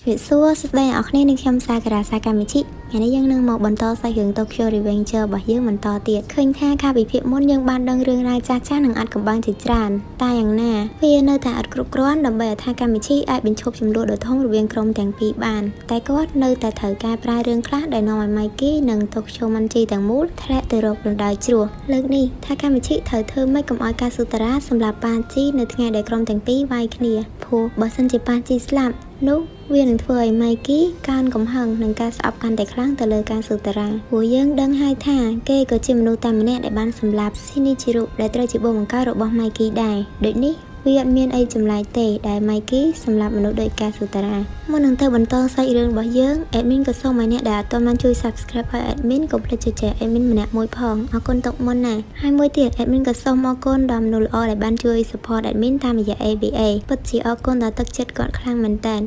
Chuyện xưa sẽ đây ở đây nên xem Sakura Sakamichi ngày nay dân nâng một bần to xây hướng Tokyo Revenger bởi dương bần to tiệt khinh tha ca bị phiện muốn dân ban đăng rương rai cha cha nâng ạt cầm băng chỉ tràn ta yang na vì nơi ta ạt cục rón đầm bè Sakamichi ai bình chụp chùm lụa đổ thông rồi viên krong tàng pi bàn tại có nơi ta thở ca prai rương khác đại nòi mai ký nâng Tokyo Manchi tàng mút thẹn từ rộp đường đời chùa lực ni Sakamichi thở thơ mấy cầm oi ca sutara xâm là Panchi nơi ngày đại krong tàng pi vai kia phù bờ sân chỉ Panchi slam nút viênនឹងធ្វើឲ្យម៉ៃគីកានកំហឹងនឹងការស្អប់កាន់តែខ្លាំងទៅលើការស៊ូតារ៉ាព្រោះយើងដឹងហើយថាគេក៏ជាមនុស្សតែម្នាក់ដែលបានសម្លាប់ស៊ីនីជីរុដែលត្រូវជាបងបង្កើតរបស់ម៉ៃគីដែរដូចនេះវាអត់មានអីចម្លែកទេដែលម៉ៃគីសម្លាប់មនុស្សដោយការស៊ូតារ៉ាមុននឹងទៅបន្តសាច់រឿងរបស់យើង admin ក៏សូមឲ្យអ្នកដែលអត់ទាន់បានជួយ subscribe ឲ្យ admin កុំភ្លេចចែក admin ម្នាក់មួយផងអរគុណទុកមុនណាហើយមួយទៀត admin ក៏សូមអរគុណដល់មនុស្សល្អដែលបានជួយ support admin តាមរយៈ AVA ពិតជាអរគុណដល់ទឹកចិត្តគាត់ខ្លាំងមែនតើ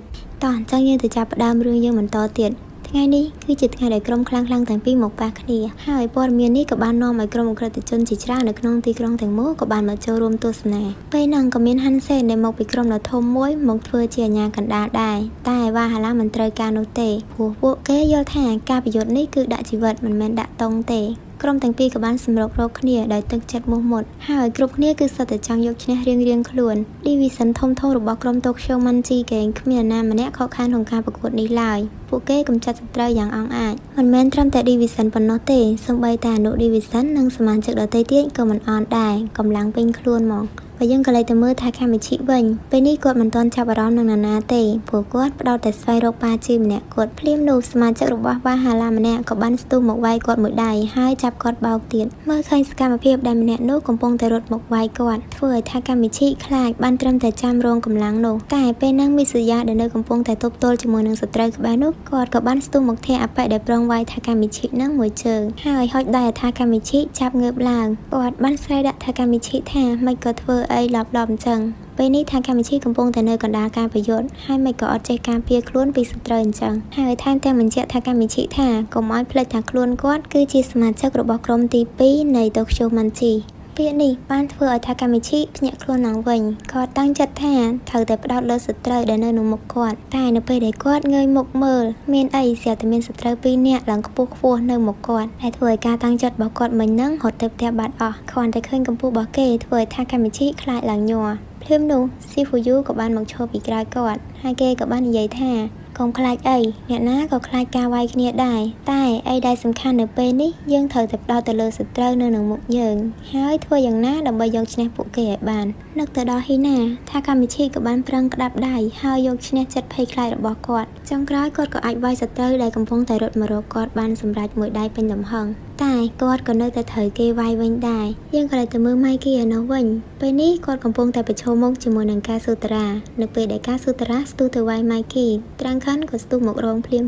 តោះអញ្ចឹងយើងទៅចាប់ផ្ដើមរឿងយើងបន្តទៀតថ្ងៃនេះគឺជាថ្ងៃដែលក្រុមខ្លាំងៗទាំងពីរមកប៉ះគ្នាហើយព័ត៌មាននេះក៏បាននាំឲ្យក្រុមអក្រិតជនជាច្រើននៅក្នុងទីក្រុងទាំងមូលក៏បានមកចូលរួមទស្សនាពេលហ្នឹងក៏មានហាន់សេនដែលមកពីក្រុមដ៏ធំមួយមកធ្វើជាអាជ្ញាកណ្ដាលដែរតែវ៉ាហាឡាមិនត្រូវការនោះទេព្រោះពួកគេយល់ថាការប្រយុទ្ធនេះគឺដាក់ជីវិតមិនមែនដាក់តង់ទេក្រុមទាំងពីរក៏បានសម្រុករកគ្នាដោយទឹកចិត្តមោះមុតហើយគ្រប់គ្នាគឺសុទ្ធតែចង់យកឈ្នះរៀងៗខ្លួន Division ធំៗរបស់ក្រុម Tokyo Manchi Gang គ្មានណាម្នាក់ខកខានក្នុងការប្រកួតនេះឡើយពួកគេកំចាត់សត្រូវយ៉ាងអង់អាចមិនមែនត្រឹមតែ Division ប៉ុណ្ណោះទេសូម្បីតែអនុ Division និងសមាជិកដទៃទៀតក៏មិនអន់ដែរកម្លាំងពេញខ្លួនមកបើយើងក៏លេចទៅមើលថាSakamichiវិញពេលនេះគាត់មិនទាន់ចាប់អារម្មណ៍នឹងណាទេព្រោះគាត់ផ្ដោតតែស្វែងរកប៉ាជីម្នាក់គាត់ភ្លាមនោះសមាជិករបស់វ៉ាហាឡាម្នាក់ក៏បានស្ទុះមកវាយគាត់មួយដៃហើយចាប់គាត់បោកទៀតមើលឃើញសកម្មភាពដែលម្នាក់នោះកំពុងតែរត់មកវាយគាត់ធ្វើឲ្យSakamichiខ្លាចបានត្រឹមតែចាំរងកម្លាំងនោះតែពេលហ្នឹងមីសុយាដែលនៅកំពុងតែទប់ទល់ជាមួយនឹងសត្រូវក្បែរនោះគាត់ក៏បានស្ទុះមកធាអបិដែលប្រងវាយSakamichiហ្នឹងមួយជើងហើយហុចដៃSakamichiចាប់ងើបឡើងគាត់បានស្រែកដាក់Sakamichiថាមិនក៏ធ្វើអីឡប់ៗអញ្ចឹងពេលនេះSakamichiកំពុងតែនៅកណ្ដាលការប្រយុទ្ធហើយមិនក៏អត់ចេះការពារខ្លួនពីសត្រូវអញ្ចឹងហើយថែមទាំងបញ្ជាក់Sakamichiថាកុំឲ្យភ្លេចថាខ្លួនគាត់គឺជាសមាជិករបស់ក្រុមទី2នៃ Tokyo Manchiពាក្យនេះបានធ្វើឲ្យSakamichiភ្ញាក់ខ្លួនឡើងវិញគាត់តាំងចិត្តថាត្រូវតែផ្ដោតលើសត្រូវដែលនៅមុខគាត់តែនៅពេលដែលគាត់ងើយមុខមើលមានអីស្រាប់តែមានសត្រូវ2នាក់ឡើងខ្ពស់នៅមុខគាត់ដែលធ្វើឲ្យការតាំងចិត្តរបស់គាត់មិញហ្នឹងរត់ទៅផ្ទះបាត់អស់គ្រាន់តែឃើញកម្ពស់របស់គេធ្វើឲ្យSakamichiខ្លាចឡើងញ័រភ្លាមនោះ Shifuyu ក៏បានមកឈរពីក្រោយគាត់ហើយគេក៏បាននិយាយថាកុំខ្លាចអីអ្នកណាក៏ខ្លាចការវាយគ្នាដែរតែអីដែលសំខាន់នៅពេលនេះយើងត្រូវតែផ្ដោតទៅលើសត្រូវនៅនឹងមុខយើងហើយធ្វើយ៉ាងណាដើម្បីយកឈ្នះពួកគេឲ្យបាននឹកទៅដល់ហ៊ីណាSakamichiក៏បានប្រឹងក្តាប់ដៃហើយយកឈ្នះចិត្តភ័យខ្លាចរបស់គាត់ចុងក្រោយគាត់ក៏អាចវាយសត្រូវដែលកំពុងតែរត់មករកគាត់បានសម្រេចមួយដៃពេញទំហឹងតែគាត់ក៏នៅតែត្រូវគេវាយវិញដែរយើងក៏เลยទៅមើលម៉ៃគីឯនោះវិញពេលនេះគាត់កំពុងតែប្រឈមមុខជាមួយនឹងការស៊ូតារ៉ានៅពេលដែលការស៊ូតារ៉ាស្ទុះទៅវាយម៉ៃគីត្រាំងខាន់ក៏ស្ទុះមករងភ្លាម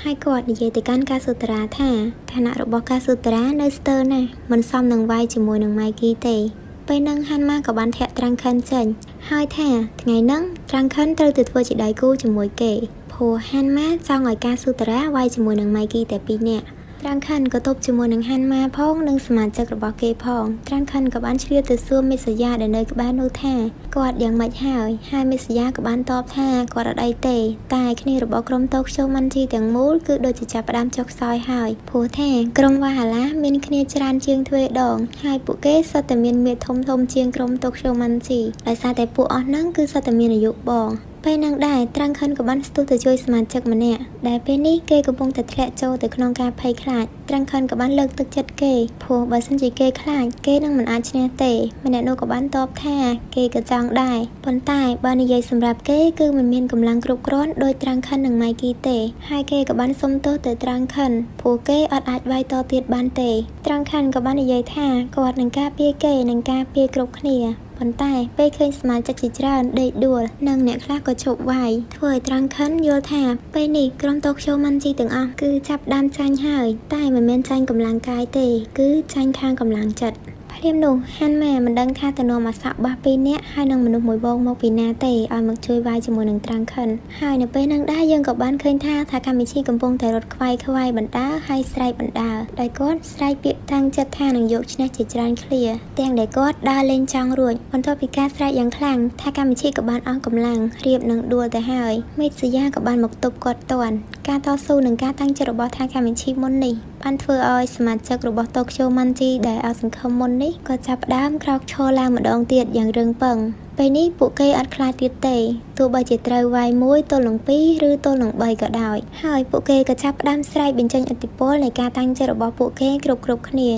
ហើយគាត់និយាយទៅកាន់ការស៊ូតារ៉ាថាឋានៈរបស់ការស៊ូតារ៉ានៅស្ទើរណាស់មិនសមនឹងវាយជាមួយនឹងម៉ៃគីទេពេលហ្នឹងហាន់ម៉ាក៏បានធាក់ត្រាំងខាន់ចេញហើយថាថ្ងៃហ្នឹងត្រាំងខាន់ត្រូវទៅធ្វើជាដៃគូជាមួយគេព្រោះហាន់ម៉ាចង់ឲ្យការស៊ូតារ៉ាវាយជាមួយនឹងម៉ៃគីតែ2នាក់ត្រាំងខាន់ក៏តបជាមួយនឹងហាន់ម៉ាផងនិងសមាជិករបស់គេផងត្រាំងខាន់ក៏បានឆ្លៀតទៅសួរមីសយ៉ាដែលនៅក្បែរនោះថាគាត់យ៉ាងម៉េចហើយមីសយ៉ាក៏បានតបថាគាត់អត់អីទេតែគ្នារបស់ក្រុមTokyo Manchiទាំងមូលគឺដូចជាចាប់ផ្ដើមចុះខ្សោយហើយព្រោះថាក្រុមវ៉ាហាឡាមានគ្នាច្រើនជាងទ្វេដងហើយពួកគេសុទ្ធតែមានមាឌធំជាងក្រុមTokyo Manchiដោយសារតែពួកអស់ហ្នឹងគឺសុទ្ធតែមានអាយុបងពេលហ្នឹងដែរត្រាំងខាន់ក៏បានស្ទុះទៅជួយសមាជិកម្នាក់ដែលពេលនេះគេកំពុងតែធ្លាក់ចូលទៅក្នុងការភ័យខ្លាចត្រាំងខាន់ក៏បានលើកទឹកចិត្តគេព្រោះបើសិនជាគេខ្លាចគេនឹងមិនអាចឈ្នះទេម្នាក់នោះក៏បានតបថាគេក៏ចង់ដែរប៉ុន្តែបើនិយាយសម្រាប់គេគឺមិនមានកម្លាំងគ្រប់គ្រាន់ដោយត្រាំងខាន់និងម៉ៃគីទេហើយគេក៏បានសុំទោសទៅត្រាំងខាន់ព្រោះគេអត់អាចវាយតទៀតបានទេត្រាំងខាន់ក៏បាននិយាយថាគាត់នឹងការពារគេនិងការពារគ្រប់គ្នាប៉ុន្តែពេលឃើញសមាជិកជាច្រើនដេកដួលនិងអ្នកខ្លះក៏ឈប់វាយធ្វើឲ្យត្រាំងខាន់យល់ថាពេលនេះក្រុមTokyo Manchiទាំងអស់គឺចាប់ដើមចាញ់ហើយតែមិនមែនចាញ់កម្លាំងកាយទេគឺចាញ់ខាងកម្លាំងចិត្តផ ភ្លាមនោះហាន់ម៉ាមិនដឹងថាទៅនាំអាសក់បោះពីរនាក់ហើយនឹងមនុស្សមួយបងមកពីណាទេឲ្យមកជួយវាយជាមួយនឹងត្រាំងខិនហើយនៅពេលនឹងដែរយើងក៏បានឃើញថាកាមីឈីកំពុងតែរត់ខ្វាយបណ្ដាហើយស្រែកបណ្ដាដោយគាត់ស្រែកពាក្យតាំងចិត្តថានឹងយកឈ្នះជាច្រើនឃ្លាទាំងដែលគាត់ដើរលេងចង់រួចបន្ទាប់ពីការស្រែកយ៉ាងខ្លាំងថាកាមីឈីក៏បានអស់កម្លាំងរៀបនឹងដួលទៅហើយមេតសយ៉ាក៏បានមកទប់គាត់ទាន់ការតស៊ូនឹងការតាំងចិត្តរបស់ថាកាមីឈីមុននេះបានធ្វើឲ្យសមាជិករបស់តូក្យូម៉ាន់ជីដែលអស់សង្ឃឹមមុននេះក៏ចាប់ផ្ដើមក្រោកឈរឡើងម្ដងទៀតយ៉ាងរឹងប៉ឹងពេលនេះពួកគេអត់ខ្លាចទៀតទេទោះបីជាត្រូវវាយ1ទល់នឹង2ឬទល់នឹង3ក៏ដោយហើយពួកគេក៏ចាប់ផ្ដើមស្រែកបញ្ចេញឥទ្ធិពលនៃការតាំងចិត្តរបស់ពួកគេគ្រប់គ្នា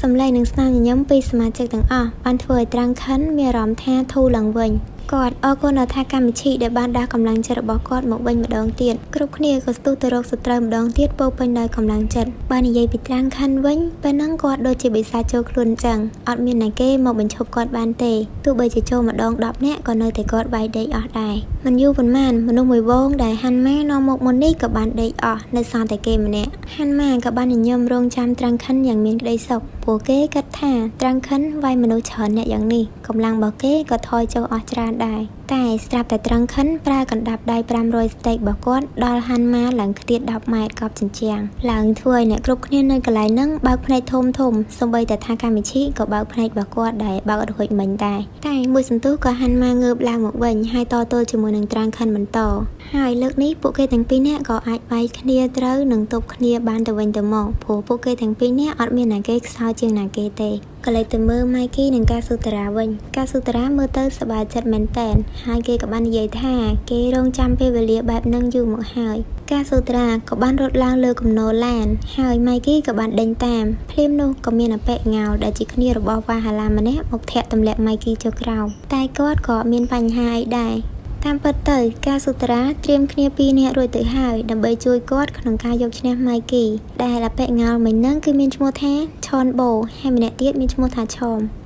សំឡេងនិងស្នាមញញឹមពីសមាជិកទាំងអស់បានធ្វើឲ្យត្រាំងខិនមានអារម្មណ៍ថាធូរឡើងវិញគាត់អរគុណដល់ថាកាមីឈីដែលបានដាស់កម្លាំងចិត្តរបស់គាត់មកវិញម្ដងទៀតគ្រប់គ្នាក៏ស្ទុះទៅរកសត្រូវម្ដងទៀតពោពេញដោយកម្លាំងចិត្តបាននិយាយពីត្រាំងខិនវិញពេលហ្នឹងគាត់ដូចជាបិសាចចូលខ្លួនអញ្ចឹងអត់មានណាគេមកបញ្ឈប់គាត់បានទេទោះបីជាចូលម្ដង10នាក់ក៏នៅតែគាត់វាយដេកអស់ដែរមិនយូរប៉ុន្មានមនុស្សមួយវងដែលហាន់ម៉ានាំមកមុននេះក៏បានដេកអស់នៅសល់តែគេម្នាក់ហាន់ម៉ាក៏បានញញឹមរងចាំត្រាំងខិនយ៉ាងមានក្តីសុខពួកគេគិតថាត្រាំងខិនវាយមនុស្សច្រើនអ្នកយ៉ាងនេះកម្លាំងរបស់គេក៏ថយចុះអស់ច្រើនដែរតែស្រាប់តែត្រាំងខិនប្រើកណ្ដាប់ដៃ500ស្តេករបស់គាត់ដល់ហាន់ម៉ាឡើងខ្ទាត10ម៉ែត្រកប់ជញ្ជាំងឡើងធ្វើឲ្យអ្នកគ្រប់គ្នានៅកន្លែងហ្នឹងបើកភ្នែកធំសូម្បីតែថាកាមីឈីក៏បើកភ្នែករបស់គាត់ដែរបើករួចមិញដែរតែមួយសន្ទុះក៏ហាន់ម៉ាងើបឡើងមកវិញហើយតទល់ជាមួយនឹងត្រាំងខិនបន្តហើយលើកនេះពួកគេទាំងពីរនាក់ក៏អាចវាយគ្នាត្រូវនឹងទប់គ្នាបានទៅវិញទៅមកព្រោះពួកគេទាំងពីរនាក់អត់មានណាគេខ្សោយជាងណាគេទេក៏លេចទៅមើលម៉ៃគីនិងកាស៊ូតារ៉ាវិញកាស៊ូតារ៉ាមើលទៅសប្បាយចិត្តមែនតែនហើយគេក៏បាននិយាយថាគេរងចាំពេលវេលាបែបហ្នឹងយូរមកហើយកាស៊ូតារ៉ាក៏បានរត់ឡើងលើគំនរឡានហើយម៉ៃគីក៏បានដេញតាមភ្លាមនោះក៏មានអប៉ិងោលដែលជាគ្នារបស់វ៉ាហាឡាម្នាក់មកធាក់ទម្លាក់ម៉ៃគីចុះក្រោមតែគាត់ក៏មានបញ្ហាអីដែរតាមពិតទៅកាស៊ូតារ៉ាត្រៀមគ្នា2នាក់រួចទៅហើយដើម្បីជួយគាត់ក្នុងការយកឈ្នះម៉ៃគីដែលអប៉ិងោលមិញហ្នឹងគឺមានឈ្មោះថាឆនបូហើយម្នាក់ទៀតមានឈ្មោះថា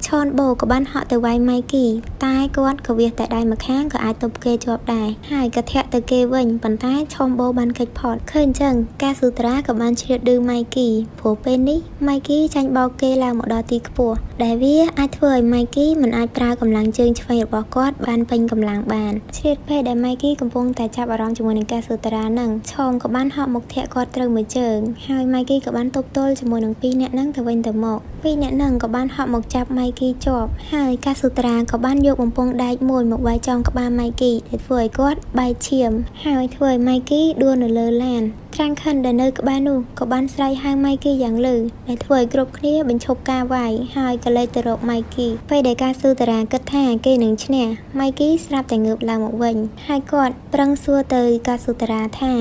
ឆនបូក៏បានហក់ទៅវាយម៉ៃគីតែគាត់ក៏វាសតែដៃម្ខាងក៏អាចទប់គេជាប់ដែរហើយក៏ធាក់ទៅគេវិញប៉ុន្តែឆនបូបានគេចផុតឃើញអញ្ចឹងកាស៊ូតារ៉ាក៏បានឆ្លៀតឌឺម៉ៃគីព្រោះពេលនេះម៉ៃគីចាញ់បោកគេឡើងមកដល់ទីខ្ពស់ដែលវាអាចធ្វើឲ្យម៉ៃគីមិនអាចប្រើកម្លាំងជើងឆ្វេងរបស់គាត់បានពេញកម្លាំងបានឆ្លៀតពេលដែលម៉ៃគីកំពុងតែចាប់អារម្មណ៍ជាមួយនឹងកាស៊ូតារ៉ាហ្នឹងឆោមក៏បានហក់មកធាក់គាត់ត្រូវមួយជើងហើយម៉ៃគីក៏បានទប់ទល់ជាមួយនឹង2នាក់ហ្នឹងទៅវិញទៅមក2នាក់ហ្នឹងក៏បានហក់មកចាប់ម៉ៃគីជាប់ហើយកាស៊ូតារ៉ាក៏បានយកបំពង់ដែកមួយមកវាយចងក្បាលម៉ៃគីដែលធ្វើឲ្យគាត់បែកឈាមហើយធ្វើឲ្យម៉ៃគីដួលនៅលើឡានត្រាំងខិនដែលនៅក្បែរនោះក៏បានស្រែកហៅម៉ៃគីយ៉ាងលឺដែលធ្វើឲ្យគ្រប់គ្នាបញ្ឈប់ការវាយហើយក៏លេចទៅរកម៉ៃគីពេលដែលកាស៊ូតារ៉ាគិតថាគេនឹងឈ្នះម៉ៃគីស្រាប់តែងើបឡើងមកវិញហើយគាត់ប្រឹងសួរទៅកាស៊ូតារ៉ាថា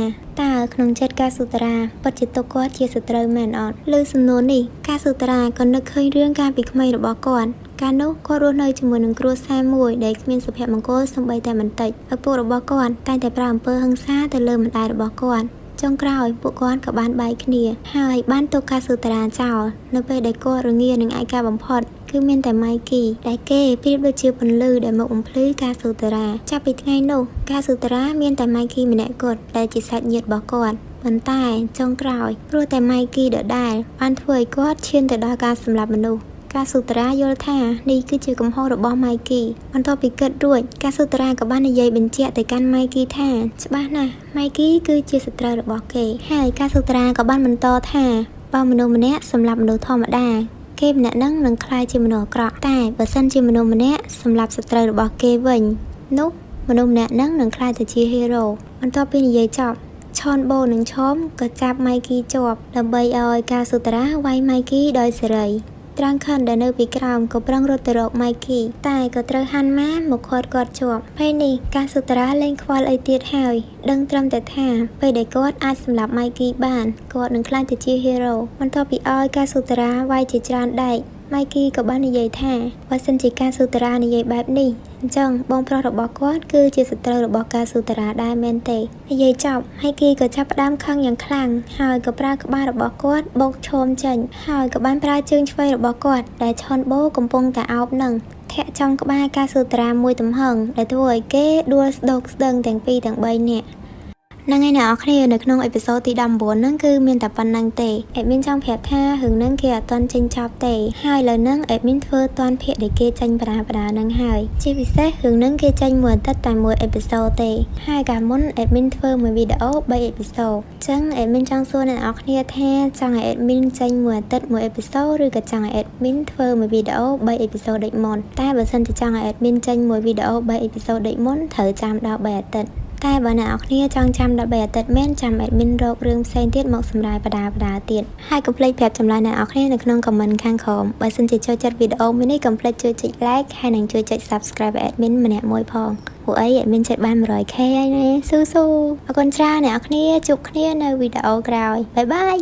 តើក្នុងចិត្តកាស៊ូតារ៉ាពិតជាទុកគាត់ជាសត្រូវមែនអត់លើសំណួរនេះកាស៊ូតារ៉ាក៏នឹកឃើញរឿងកាលពីក្មេងរបស់គាត់កាលនោះគាត់រស់នៅជាមួយនឹងគ្រួសារមួយដែលគ្មានសុភមង្គលសូម្បីតែបន្តិចឪពុករបស់គាត់តែងតែប្រើអំពើហិង្សាទៅលើម្ដាយរបស់គាត់ចុងក្រោយពួកគាត់ក៏បានបែកគ្នាហើយបានទុកកាស៊ូតារ៉ាចោលនៅពេលដែលគាត់រងានឹងឯកាបំផុតគឺមានតែម៉ៃគីដែលគេប្រៀបដូចជាពន្លឺដែលមកបំភ្លឺកាស៊ូតារ៉ាចាប់ពីថ្ងៃនោះកាស៊ូតារ៉ាមានតែម៉ៃគីម្នាក់គត់ដែលជាសាច់ញាតិរបស់គាត់ប៉ុន្តែចុងក្រោយព្រោះតែម៉ៃគីដដែលបានធ្វើឲ្យគាត់ឈានទៅដល់ការសម្លាប់មនុស្សកាស៊ូតារ៉ាយល់ថានេះគឺជាកំហុសរបស់ម៉ៃគីបន្ទាប់ពីគិតរួចកាស៊ូតារ៉ាក៏បាននិយាយបញ្ជាក់ទៅកាន់ម៉ៃគីថាច្បាស់ណាស់ម៉ៃគីគឺជាសត្រូវរបស់គេហើយកាស៊ូតារ៉ាក៏បានបន្តថាបើមនុស្សម្នាក់សម្លាប់មនុស្សធម្មតាគេម្នាក់ហ្នឹងនឹងក្លាយជាមនុស្សអាក្រក់តែបើសិនជាមនុស្សម្នាក់សម្លាប់សត្រូវរបស់គេវិញនោះមនុស្សម្នាក់ហ្នឹងនឹងក្លាយទៅជាហេរ៉ូបន្ទាប់ពីនិយាយចប់ឆនបូនិងឆោមក៏ចាប់ម៉ៃគីជាប់ដើម្បីឲ្យកាស៊ូតារ៉ាវាយម៉ៃគីដោយសេរីត្រាំងខិនដែលនៅពីក្រោមក៏ប្រឹងរត់ទៅរកម៉ៃគីតែក៏ត្រូវហាន់ម៉ាមកខាត់គាត់ជាប់ពេលនេះកាស៊ូតារ៉ាលែងខ្វល់អីទៀតហើយដឹងត្រឹមតែថាពេលដែលគាត់អាចសម្លាប់ម៉ៃគីបានគាត់នឹងក្លាយទៅជាហេរ៉ូបន្ទាប់ពីឲ្យកាស៊ូតារ៉ាវាយជាច្រើនដែកម៉ៃគីក៏បាននិយាយថាបើសិនជាកាស៊ូតារ៉ានិយាយបែបនេះអញ្ចឹងបងប្រុសរបស់គាត់គឺជាសត្រូវរបស់កាស៊ូតារ៉ាដែរមែនទេនិយាយចប់ម៉ៃគីក៏ចាប់ផ្ដើមខឹងយ៉ាងខ្លាំងហើយក៏ប្រើក្បាលរបស់គាត់បោកឈោមចេញហើយក៏បានប្រើជើងឆ្វេងរបស់គាត់ដែលឆនបូកំពុងតែអោបនឹងធាក់ចំក្បាលកាស៊ូតារ៉ាមួយទំហឹងដែលធ្វើឲ្យគេដួលស្ដោកស្ដឹងទាំងពីរទាំង3នាក់ Nang ngày nào khi ở trong episode tí đầm bốn nâng cứ miền tập văn năng tệ, admin trong phép tha hưởng nâng kia toàn tranh chọc tệ, hai lời nâng admin phơ toàn phép để kê tranh bà nâng hai. Chỉ vì xét hưởng nâng kê tranh mượn tất tại mỗi episode tệ, hai cả muốn admin phơ mười video 3 episode. Chẳng admin trong số này ọc kia tha chẳng admin tranh mượn tất mỗi episode rồi cả chẳng admin phơ mười video 3 episode định môn. Ta bởi sân thì chẳng admin tranh mỗi video 3 episode định môn thử chạm đào bè tận. តែបើអ្នកនរគ្នាចង់ចាំដល់បែអាទិត្យមែនចាំ admin រករឿងផ្សេងទៀតមកសម្រាយបដាទៀតហើយកុំភ្លេចប្រាប់ចម្លើយអ្នកនរគ្នានៅក្នុង comment ខាងក្រោមបើសិនជាចូលចិត្តវីដេអូមួយនេះកុំភ្លេចជួយចុច like ហើយនិងជួយចុច subscribe admin ម្នាក់មួយផងពួកអី admin ចិត្តបាន 100k ហើយណាស៊ូអរគុណច្រើនអ្នកនរគ្នាជួបគ្នានៅវីដេអូក្រោយបាយបាយ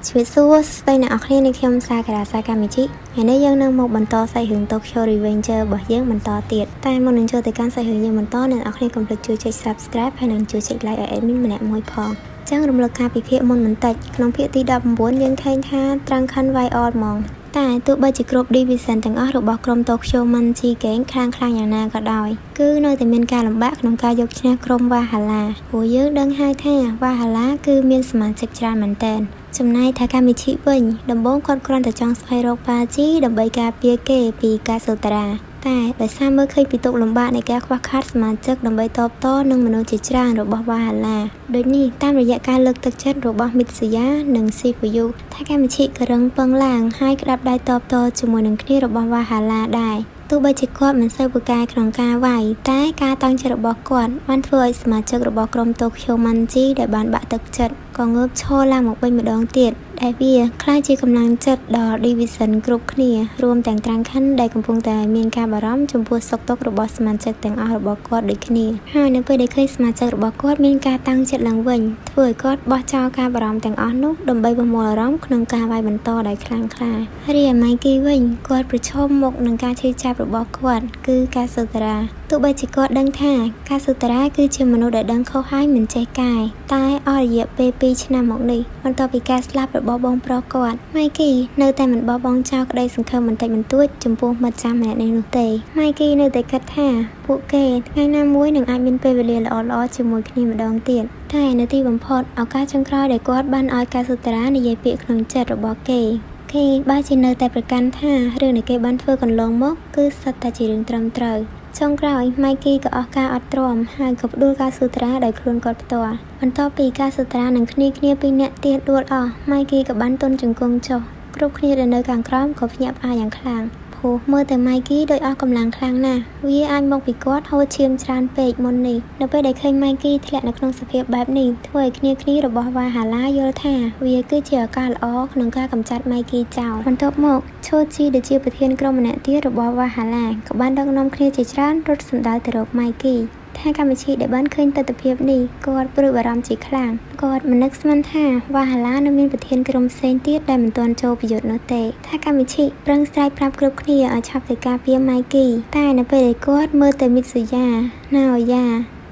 ជំរាបសួរស្ដីអ្នកនរគ្នានេះខ្ញុំសាការ៉ាសាកាមីជីថ្ងៃនេះយើងនឹងមកបន្តសាច់រឿង Tokyo Revenger របស់យើងបន្តទៀតតែមុននឹងចូលទៅកាន់សាច់រឿងយើងបន្តអ្នកនរគ្នាកុំភ្លេចជួយចុច subscribe ហើយនិងជួយចុច like ឲ្យ admin ម្នាក់មួយផងចឹងរំលឹកការពិភាក្សាមុនបន្តិចក្នុងភាគទី19យើងឃើញថាត្រង់ខណ្ឌ Viol ហ្មងតែទោះបីជាគ្រប់ division ទាំងអស់របស់ក្រុម Tokyo Manji Gang ខ្លាំងយ៉ាងណាក៏ដោយគឺនៅតែមានការលំបាកក្នុងការយកឈ្នះក្រុម Valhalla ព្រោះយើងដឹងហើយថា Valhalla គឺមានសមាជិកច្រើនមែនទែនចំណែកថាកាមីឈីវិញដំបូងគាត់គ្រាន់តែចង់ស្វែងរកប៉ាជីដើម្បីការពារគេពីការសូតារ៉ាតែដោយសារមើលឃើញពីទុកលំបាកនៃការខ្វះខាតសមាជិកដើម្បីតបតនឹងមនុស្សជាច្រើនរបស់ Valhalla ដូចនេះតាមរយៈការលើកទឹកចិត្តរបស់ Mitsuya និង Shifuyu ថាកាមីឈីក៏រឹងពឹងឡើងហើយក្តាប់ដៃតបតជាមួយនឹងគ្នារបស់ Valhalla ដែរទោះបីជាគាត់មិនសូវពូកែក្នុងការវាយតែការតាំងចិត្តរបស់គាត់បានធ្វើឲ្យសមាជិករបស់ក្រុម Tokyo Manji ដែលបានបាក់ទឹកចិត្តក៏ងើបឈរឡើងមកវិញម្ដងទៀតដែលវាក្លាយជាកម្លាំងចិត្តដល់ division គ្រប់គ្នារួមទាំងត្រាំងខិនដែលកំពុងតែមានការបារម្ភចំពោះសុខទុក្ខរបស់សមាជិកទាំងអស់របស់គាត់ដូចគ្នាហើយនៅពេលដែលឃើញសមាជិករបស់គាត់មានការតាំងចិត្តឡើងវិញធ្វើឲ្យគាត់បោះចោលការបារម្ភទាំងអស់នោះដើម្បីបមូលអារម្មណ៍ក្នុងការវាយបន្តដោយខ្លាំងក្លារីឯ Mikey វិញគាត់ប្រឈមមុខនឹងការឈឺចាប់របស់គាត់គឺការសូតារ៉ាទោះបីជាគាត់ដឹងថាការសូតារ៉ាគឺជាមនុស្សដែលដឹងខុសហើយមិនចេះកែតែអស់រយៈពេល2ឆ្នាំមកនេះបន្ទាប់ពីការស្លាប់របស់បងប្រុសគាត់ Mikey នៅតែមិនបោះបង់ចោលក្តីសង្ឃឹមបន្តិចបន្តួចចំពោះមិត្តចាស់ម្នាក់នេះនោះទេ Mikey នៅតែគិតថាពួកគេថ្ងៃណាមួយនឹងអាចមានពេលវេលាល្អៗជាមួយគ្នាម្ដងទៀតតែនៅទីបំផុតឱកាសចុងក្រោយដែលគាត់បានឲ្យការសូតារ៉ានិយាយពាក្យក្នុងចិត្តរបស់គេបើជានៅតែប្រកាន់ថារឿងដែលគេបានធ្វើកន្លងមកគឺសុទ្ធតែជារឿងត្រឹមត្រូវចុងក្រោយ Mikey ក៏អស់ការអត់ទ្រាំហើយក៏ផ្ដួលការសូតារ៉ាដោយខ្លួនគាត់ផ្ទាល់បន្ទាប់ពីការសូតារ៉ានឹងគ្នាពីរនាក់ទៀតដួលអស់ Mikey ក៏បានទន់ជង្គង់ចុះគ្រប់គ្នាដែលនៅខាងក្រោមក៏ភ្ញាក់ផ្អើលយ៉ាងខ្លាំងមើលតែ Mikey ដូចអស់កម្លាំងខ្លាំងណាស់វាអាចមកពីគាត់ហូរឈាមច្រើនពេកមុននេះនៅពេលដែលឃើញ Mikey ធ្លាក់នៅក្នុងសភាពបែបនេះធ្វើឲ្យគ្នារបស់ Valhalla យល់ថាវាគឺជាឱកាសល្អក្នុងការកម្ចាត់ Mikey ចោលបន្ទាប់មក Choji ដែលជាប្រធានក្រុមម្នាក់ទៀតរបស់ Valhalla ក៏បានដឹកនាំគ្នាជាច្រើនរត់សម្ដៅទៅរក Mikeyថាកម្មវិធីដែលបានឃើញទស្សនវិជ្ជានេះគាត់ព្រួយបារម្ភជាខ្លាំងគាត់មិននឹកស្មានថា Valhalla នៅមានប្រធានក្រុមផ្សេងទៀតដែលមិនទាន់ចូលប្រយុទ្ធនោះទេថាកម្មវិធីប្រឹងស្រែកប្រាប់គ្រប់គ្នាឲ្យឆាប់ទៅការពារ Mikey តែនៅពេលដែលគាត់មើលទៅ Mitsuya Naoya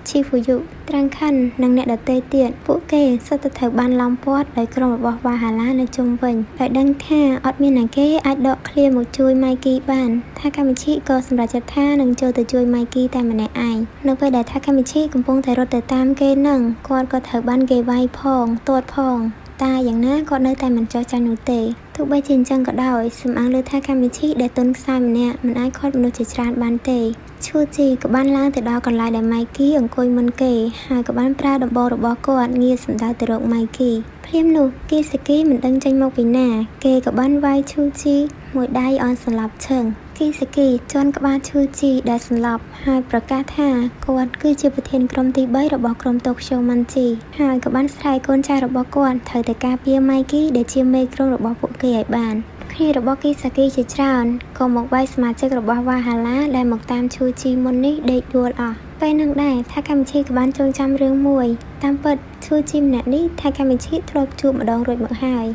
Shifuyu ត្រាំងខិននិងអ្នកដទៃទៀតពួកគេសុទ្ធតែត្រូវបានឡោមព័ទ្ធដោយក្រុមរបស់ Valhalla នៅជុំវិញដោយដឹងថាអត់មានអ្នកគេអាចដកឃ្លាមកជួយ Mikey បានថាកម្មវិធីក៏សម្រេចចិត្តថានឹងចូលទៅជួយ Mikey តែម្នាក់ឯងនៅពេលដែលថាកម្មវិធីកំពុងតែរត់ទៅតាមគេនឹងគាត់ក៏ត្រូវបានគេវាយផងទាត់ផងតែយ៉ាងណាគាត់នៅតែមិនចោះចាញ់នោះទេទោះបីជាអញ្ចឹងក៏ដោយសំអាងលើថាកម្មវិធីដែលទុនខ្សោយម្នាក់មិនអាចខាត់មនុស្សជាច្រើនបានទេChoji ក៏បានឡើងទៅដល់កន្លែងដែល Mikey អង្គុយមុនគេហើយក៏បានប្រើដំបូលរបស់គាត់ងាកសម្ដៅទៅរក Mikey ភ្លាមនោះ Kiseki មិនដឹងចេញមកពីណាគេក៏បានវាយ Choji មួយដៃអន់សន្លប់ឈឹង Kiseki ជន់ក្បាល Choji ដែលសន្លប់ហើយប្រកាសថាគាត់គឺជាប្រធានក្រុមទី3របស់ក្រុម Tokyo Manji ហើយក៏បានស្រែកកូនចៅរបស់គាត់ត្រូវតែការពារ Mikey ដែលជាមេក្រុមរបស់ពួកគេឲ្យបានគ្នារបស់ Kiseki ជាច្រើនក៏មកវាយសមាជិករបស់ Valhalla ដែលមកតាម Choji មុននេះដេកដួលអស់ពេលនឹងដែរថាកម្មវិធីក៏បានចូលចាំរឿងមួយតាមពិត Choji ម្នាក់នេះថាកម្មវិធីធ្លាប់ជួបម្ដងរួចមកហើយ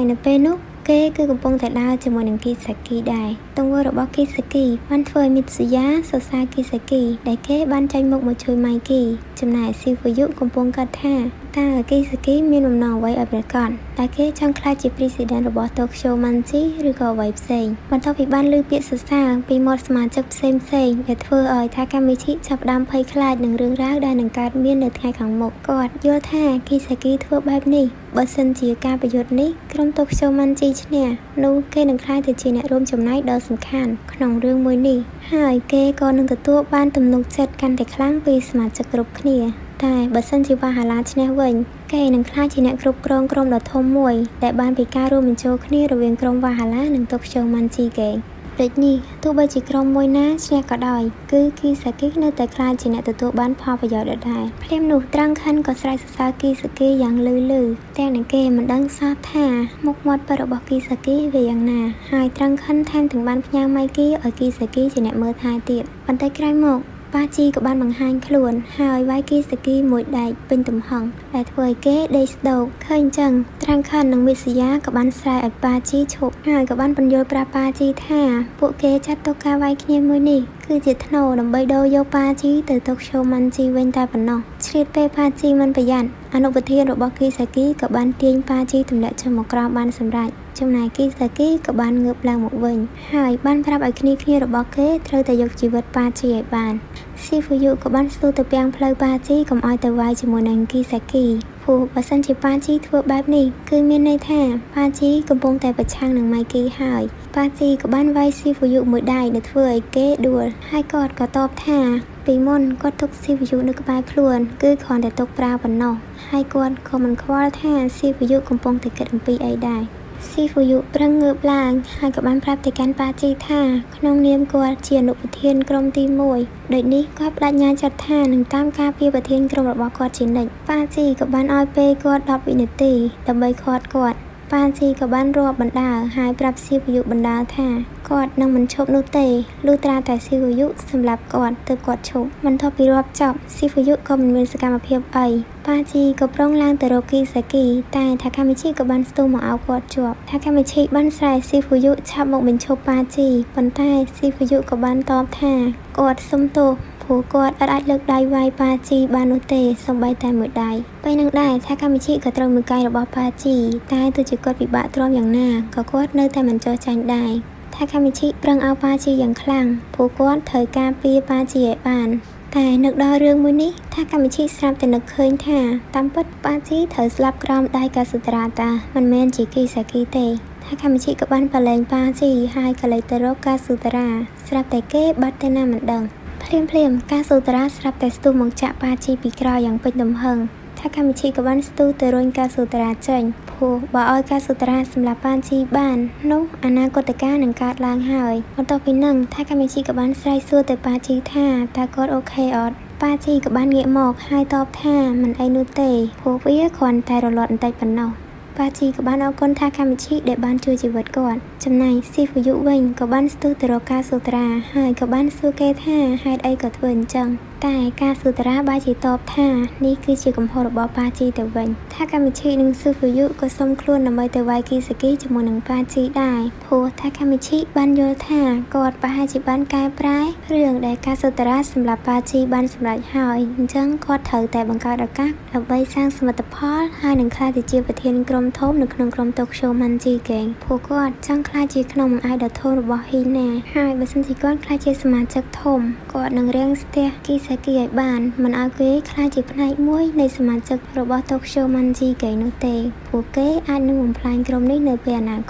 នៅពេលនោះគេគឺកំពុងតែដើរជាមួយនឹង Kiseki ដែរទង្វើរបស់ Kiseki បានធ្វើឲ្យ Mitsuya សរសើរ Kiseki ដែលគេបានចាញ់មុខមកជួយ Mikey ចំណែក Shifuyu កំពុងគិតថាតើ Kiseki មានបំណងអ្វីឲ្យប្រកាសតែ ដែលគេចង់ក្លាយជា President របស់ Tokyo Manji ឬក៏អ្វីផ្សេងបន្ទាប់ពីបានលើពាក្យសរសើរពីមាត់សមាជិកផ្សេងដែលធ្វើឲ្យ Takamichi ចាប់ផ្ដើមភ័យខ្លាចនឹងរឿងរ៉ាវដែលនឹងកើតមាននៅថ្ងៃខាងមុខគាត់យល់ថា Kisaki ធ្វើបែបនេះបើសិនជាការប្រយុទ្ធនេះក្រុម Tokyo Manji ឈ្នះនោះគេនឹងក្លាយទៅជាអ្នករួមចំណែកដ៏សំខាន់ក្នុងរឿងមួយនេះហើយគេក៏នឹងទទួលបានទំនុកចិត្តកាន់តែខ្លាំងពីសមាជិកគ្រប់គ្នាតែបើសិនជាវ៉ាហាឡាឈ្នះវិញគេនឹងក្លាយជាអ្នកគ្រប់គ្រងក្រុមដ៏ធំមួយដែលបានពីការរួមបញ្ចូលគ្នារវាងក្រុមវ៉ាហាឡានិង Tokyo Manji គេដូចនេះទោះបីជាក្រុមមួយណាឈ្នះក៏ដោយគឺ Kisaki នៅតែក្លាយជាអ្នកទទួលបានផលប្រយោជន៍ដដែលភ្លាមនោះត្រង់ខិនក៏ស្រែកសរសើរ Kisaki យ៉ាងលឺតែនឹងគេមិនដឹងសោះថាមុខមាត់ពិតរបស់ Kisaki វាយ៉ាងណាហើយត្រង់ខិនថែមទាំងបានផ្ញើ Mikey ឲ្យ Kisaki ជាអ្នកមើលថែទៀតបន្តិចក្រោយមកប៉ាជីក៏បានបង្ហាញខ្លួនហើយវាយ Kisaki មួយដែកពេញទំហឹងដែលធ្វើឲ្យគេដេកស្ដោកឃើញចឹងត្រាំងខិននិងវិសយាក៏បានស្រែកឲ្យប៉ាជីឈប់ហើយក៏បានបញ្យល់ប្រាប់ប៉ាជីថាពួកគេចាត់ទុកការវាយគ្នាមួយនេះគឺជាថ្នូរដើម្បីដូរយកប៉ាជីទៅ Tokyo Manji វិញតែប៉ុណ្ណោះឆ្លៀតពេលប៉ាជីមិនប្រយ័ត្នអនុប្រធានរបស់ Kisaki ក៏បានទាញប៉ាជីទម្លាក់ចុះមកក្រោមបានសម្រេចចំណែក Kisaki ក៏បានងើបឡើងមកវិញហើយបានប្រាប់ឲ្យគ្នារបស់គេត្រូវតែយកជីវិតប៉ាជីឲ្យបានShifuyu ក៏បានស្ទុះទៅពាំងផ្លូវប៉ាជីកុំឲ្យទៅវាយជាមួយនឹង Kisaki ព្រោះបើសិនជាប៉ាជីធ្វើបែបនេះគឺមានន័យថាប៉ាជីកំពុងតែប្រឆាំងនឹង Mikey ហើយប៉ាជីក៏បានវាយ Shifuyu មួយដៃដែលធ្វើឲ្យគេដួលហើយគាត់ក៏តបថាពីមុនគាត់ទុក Shifuyu នៅក្បែរខ្លួនគឺគ្រាន់តែទុកប្រើប៉ុណ្ណោះហើយគាត់ក៏មិនខ្វល់ថា Shifuyu កំពុងតែគិតអំពីអីដែរShifuyu ប្រឹងងើបឡើងហើយក៏បានប្រាប់ទៅកាន់ប៉ាជីថាក្នុងនាមគាត់ជាអនុប្រធានក្រុមទី1ដូចនេះគាត់បដិញ្ញាចិត្តថានឹងតាមការពារប្រធានក្រុមរបស់គាត់ជានិច្ចប៉ាជីក៏បានឲ្យពេលគាត់10វិនាទីដើម្បីឃាត់គាត់ប៉ាជីក៏បានរាប់បណ្ដាហើយប្រាប់Shifuyuបណ្ដាថាគាត់នឹងមិនឈប់នោះទេលុះត្រាតែShifuyuសម្រាប់គាត់ទើបគាត់ឈប់បន្ទាប់ពីរាប់ចប់Shifuyuក៏មិនមានសកម្មភាពអីប៉ាជីក៏ប្រុងឡើងទៅរកKisakiតែ Takamichi ក៏បានស្ទុះមកអោបគាត់ជាប់ Takamichi បានស្រែកShifuyuឆាប់មកបញ្ឈប់ប៉ាជីប៉ុន្តែ Shifuyu ក៏បានតបថាគាត់សុំទោសព្រោះគាត់អាចលើកដៃវាយប៉ាជីបាននោះទេសូម្បីតែមួយដៃពេលនឹងដែរ Takamichi ក៏ត្រូវមើលកាយរបស់ប៉ាជីតែទោះជាគាត់ពិបាកទ្រាំយ៉ាងណាក៏គាត់នៅតែមិនចោះចាញ់ដែរTakamichi ប្រឹងអោបប៉ាជីយ៉ាងខ្លាំងព្រោះគាត់ត្រូវការពារប៉ាជីឲ្យបានតែនឹកដល់រឿងមួយនេះ Takamichi ស្រាប់តែនឹកឃើញថាតាមពិតប៉ាជីត្រូវស្លាប់ក្រោមដៃកាសុត្រាតាមិនមែនជា Kisaki ទេTakamichi ក៏បានប្រឡែងប៉ាជីហើយក៏លេចទៅរកកាសុត្រាស្រាប់តែគេបាត់ទៅណាមិនដឹងភ្លាមកាសុត្រាស្រាប់តែស្ទុះមកចាក់ប៉ាជីពីក្រោយយ៉ាងពេញទំហឹងTakamichi ក៏បានស្ទុះទៅរុញកាសុត្រាចេញព្រោះបើឲ្យកាសុត្រាសម្រាប់ប៉ាជីបាននោះអនាគតកាលនឹងកើតឡើងហើយបន្ទាប់ពីនឹង Takamichi ក៏បានស្រែកសួរទៅប៉ាជីថាតើគាត់អូខេអត់ប៉ាជីក៏បានងាកមកហើយតបថាមិនអីនោះទេព្រោះវាគ្រាន់តែរលត់បន្តិចប៉ុណ្ណោះប៉ាជីក៏បានអរគុណTakamichiដែលបានជួយជីវិតគាត់ចំណែកShifuyuវិញក៏បានស្ទុះទៅរកកាសុត្រាហើយក៏បានសួរគេថាហេតុអីក៏ធ្វើអញ្ចឹងតែកាសុត្រាបែរជាតបថានេះគឺជាកំហុសរបស់ប៉ាជីទៅវិញTakamichi និងShifuyuក៏សុំខ្លួនដើម្បីទៅវាយ Kisaki ជាមួយនឹងប៉ាជីដែរព្រោះTakamichi បានយល់ថាគាត់ប្រហែលជាបានកែប្រែរឿងដែលកាសុត្រាសម្រាប់ប៉ាជីបានសម្រេចហើយអញ្ចឹងគាត់ត្រូវតែបង្កើតឱកាសដើម្បីសាងសមិទ្ធផលហើយនឹងក្លាយទៅជាប្រធានក្រុមធំនៅក្នុងក្រុម Tokyo Manji គេព្រោះគាត់ចង់ក្លាយជាក្នុងអាយដលធំរបស់ Hina ហើយបើសិនជាគាត់ក្លាយជាសមាជិកធំគាត់នឹងរាំងស្ទះ Kisaki ឲ្យបានមិនឲ្យគេក្លាយជាផ្នែកមួយនៃសមាជិករបស់ Tokyo Manji គេនោះទេព្រោះគេអាចនឹងបំផ្លាញក្រុមនេះនៅពេលអនាគត